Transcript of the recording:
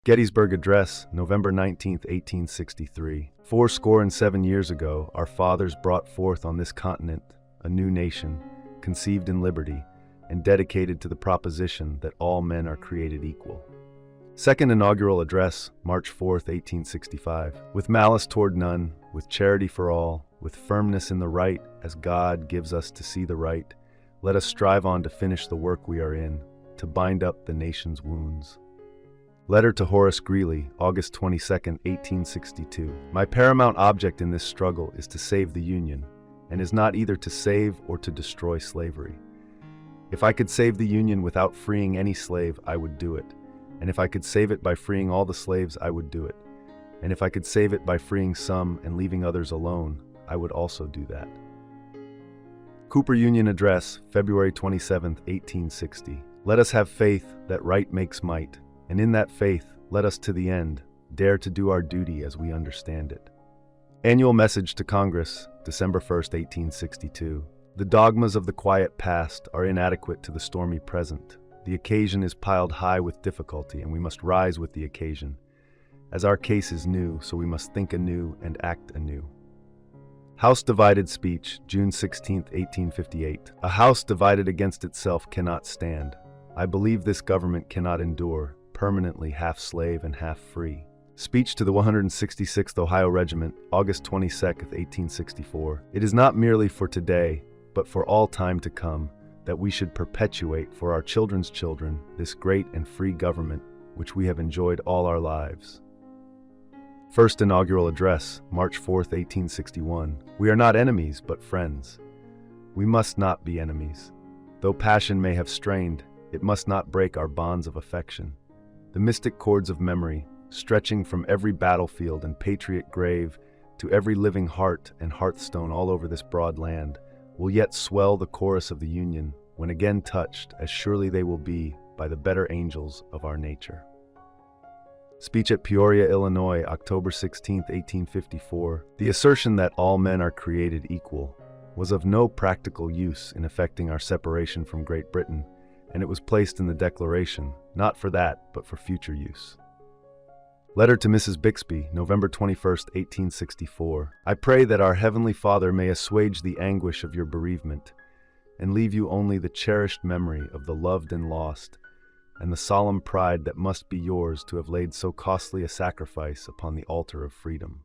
Gettysburg Address, November 19, 1863. 7 years ago, our fathers brought forth on this continent a new nation, conceived in liberty, and dedicated to the proposition that all men are created equal. Second Inaugural Address, March 4, 1865. With malice toward none, with charity for all, with firmness in the right, as God gives us to see the right, let us strive on to finish the work we are in, to bind up the nation's wounds. Letter to Horace Greeley, August 22, 1862. My paramount object in this struggle is to save the Union, and is not either to save or to destroy slavery. If I could save the Union without freeing any slave, I would do it. And if I could save it by freeing all the slaves, I would do it. And if I could save it by freeing some and leaving others alone, I would also do that. Cooper Union Address, February 27, 1860. Let us have faith that right makes might, and in that faith, let us to the end dare to do our duty as we understand it. Annual Message to Congress, December 1, 1862. The dogmas of the quiet past are inadequate to the stormy present. The occasion is piled high with difficulty, and we must rise with the occasion. As our case is new, so we must think anew and act anew. House Divided Speech, June 16, 1858. A house divided against itself cannot stand. I believe this government cannot endure, permanently half slave and half free. Speech to the 166th Ohio Regiment, August 22, 1864. It is not merely for today, but for all time to come, that we should perpetuate for our children's children this great and free government which we have enjoyed all our lives. First Inaugural Address, March 4, 1861. We are not enemies, but friends. We must not be enemies. Though passion may have strained, it must not break our bonds of affection. The mystic cords of memory, stretching from every battlefield and patriot grave to every living heart and hearthstone all over this broad land, will yet swell the chorus of the Union when again touched, as surely they will be, by the better angels of our nature. Speech at Peoria, Illinois, October 16, 1854. The assertion that all men are created equal was of no practical use in effecting our separation from Great Britain, and it was placed in the Declaration, not for that, but for future use. Letter to Mrs. Bixby, November 21, 1864. I pray that our Heavenly Father may assuage the anguish of your bereavement, and leave you only the cherished memory of the loved and lost, and the solemn pride that must be yours to have laid so costly a sacrifice upon the altar of freedom.